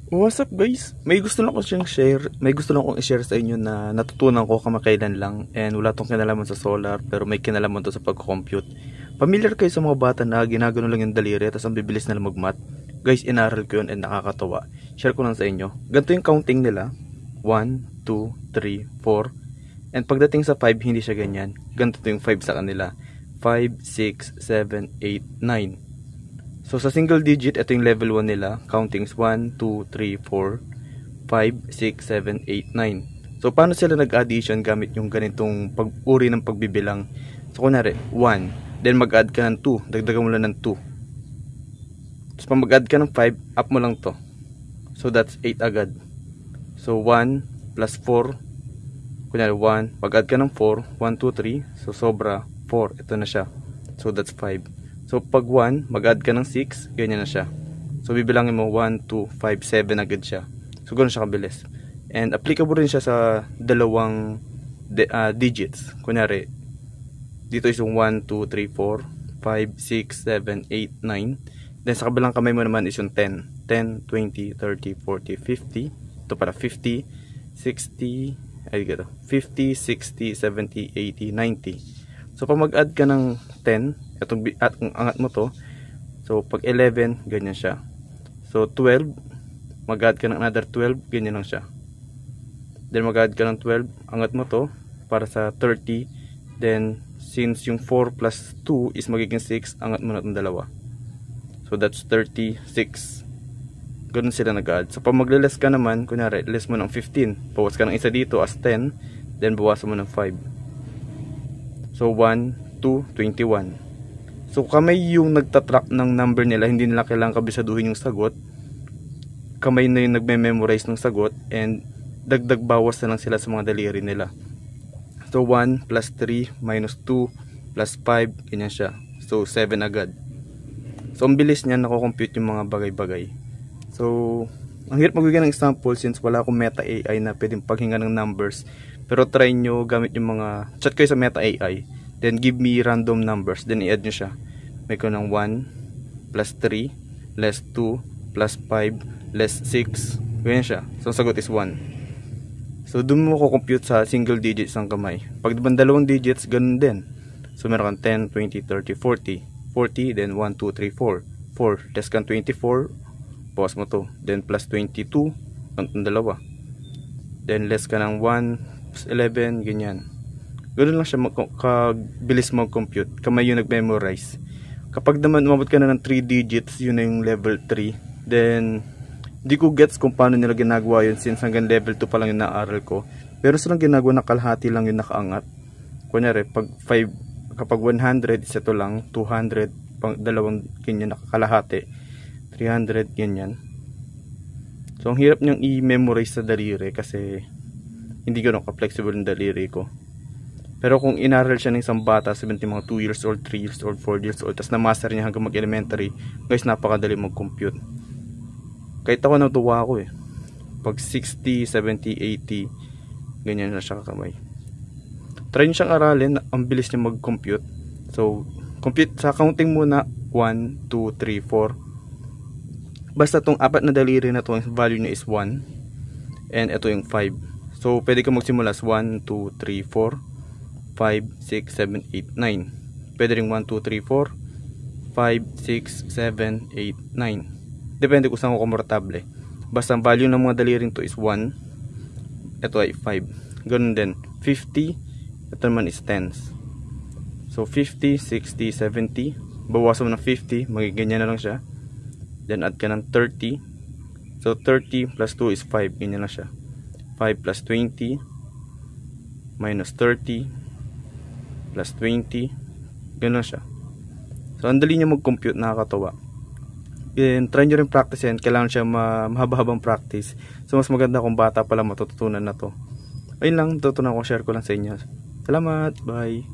What's up guys? May gusto lang kong i-share sa inyo na natutunan ko kamakailan lang and wala tong kinalaman sa solar pero may kinalaman to sa pag-compute. Familiar kayo sa mga bata na ginagano lang yung daliri tapos ang bibilis nila mag-math? Guys, inaral ko yun and nakakatawa. Share ko lang sa inyo. Ganito yung counting nila. 1, 2, 3, 4. And pagdating sa 5, hindi siya ganyan. Ganito yung 5 sa kanila. 5, 6, 7, 8, 9. So sa single digit, ito yung level 1 nila. Countings 1, 2, 3, 4, 5, 6, 7, 8, 9. So paano sila nag-addition gamit yung ganitong uri ng pagbibilang? So kunwari, 1. Then mag-add ka ng 2. Dagdagan mo lang ng 2. Tapos pag mag-add ka ng 5, up mo lang to. So that's 8 agad. So 1 plus 4. Kunyari 1. Pag-add ka ng 4. 1, 2, 3. So sobra 4. Ito na siya. So that's 5. So pag 1, mag-add ka ng 6, ganyan na siya. So bibilangin mo 1, 2, 5, 7 agad siya. So ganoon siya kabilis. And applicable rin siya sa dalawang digits. Kunyari, dito is yung 1, 2, 3, 4, 5, 6, 7, 8, 9. Then sa kabilang kamay mo naman is yung 10. 10, 20, 30, 40, 50. Ito para 50, 60, ay gito. 50, 60, 70, 80, 90. So pag mag-add ka ng 10, kung angat mo to, so pag 11, ganyan siya. So 12, mag-add ka ng another 12, ganyan lang siya. Then mag-add ka ng 12, angat mo to, para sa 30. Then since yung 4 plus 2 is magiging 6, angat mo na itong dalawa. So that's 36. Ganun sila nag-add. So pag magle-less ka naman, kunyari, less mo ng 15. Bawas ka ng isa dito as 10, then bawasan mo ng 5. So 1, 2, 21. So kamay yung nagtatrack ng number nila, hindi nila kailangan kabisaduhin yung sagot. Kamay na yung nagme-memorize ng sagot and dagdag bawas na lang sila sa mga daliri nila. So 1 plus 3 minus 2 plus 5, ganyan siya. So 7 agad. So ang bilis niya nako-compute yung mga bagay-bagay. So ang hirap magbigay ng example since wala akong Meta AI na pwedeng paghinga ng numbers. Pero try nyo gamit yung mga chat kayo sa Meta AI. Then give me random numbers. Then i-add nyo siya. May ko ng 1 plus 3 less 2 plus 5 less 6. Ganyan siya. So sagot is 1. So doon mo ko compute sa single digits ng kamay. Pag diba dalawang digits, ganun din. So meron kang 10, 20, 30, 40. 40, then 1, 2, 3, 4. 4. Less kang 24. Pause mo to. Then plus 22. Ang dalawa. Then less ka ng 1. 11, ganyan. Ganoon lang siya kabilis mag-compute. Kamay yung nag-memorize. Kapag naman umabot ka na ng 3 digits, yun na yung level 3. Then, di ko gets kung paano nila ginagawa yun since hanggang level 2 pa lang yung naaral ko. Pero silang ginagawa na kalahati lang yung nakaangat. Kunyari, kapag 100 is ito lang, 200, pang dalawang ganyan nakakalahati, 300, ganyan. So, ang hirap niyang i-memorize sa daliri kasi hindi gano'n ka-flexible yung daliri ko. Pero kung inaral siya ng isang bata, 70 mga 2 years old, 3 years old, 4 years old, tapos na-master niya hanggang mag-elementary, guys, napakadali mag-compute. Kahit ako natuwa ako eh. Pag 60, 70, 80, ganyan na siya kakamay. Try niyo siyang aralin, ang bilis niya mag-compute. So, compute sa counting muna, 1, 2, 3, 4. Basta tong apat na daliri na to, ang value niya is 1. And ito yung 5. So, pwede ka magsimula sa 1, 2, 3, 4, 5, 6, 7, 8, 9. Pwede rin 1, 2, 3, 4, 5, 6, 7, 8, 9. Depende kung saan ko komportable. Basta ang value ng mga daliring to is 1. Ito ay 5. Ganun din. 50. Ito naman is tens. So, 50, 60, 70. Bawasan mo ng 50. Magiganyan na lang siya. Then, add ka ng 30. So, 30 plus 2 is 5. Ganyan na siya. 5 plus 20 minus 30 plus 20, gano'n siya. So ang dali niya mag-compute, nakakatawa. And try nyo rin practice yan, kailangan siya mahaba-habang practice. So mas maganda kung bata pala matututunan na to. Ayun lang, tutunan ko, share ko lang sa inyo. Salamat, bye.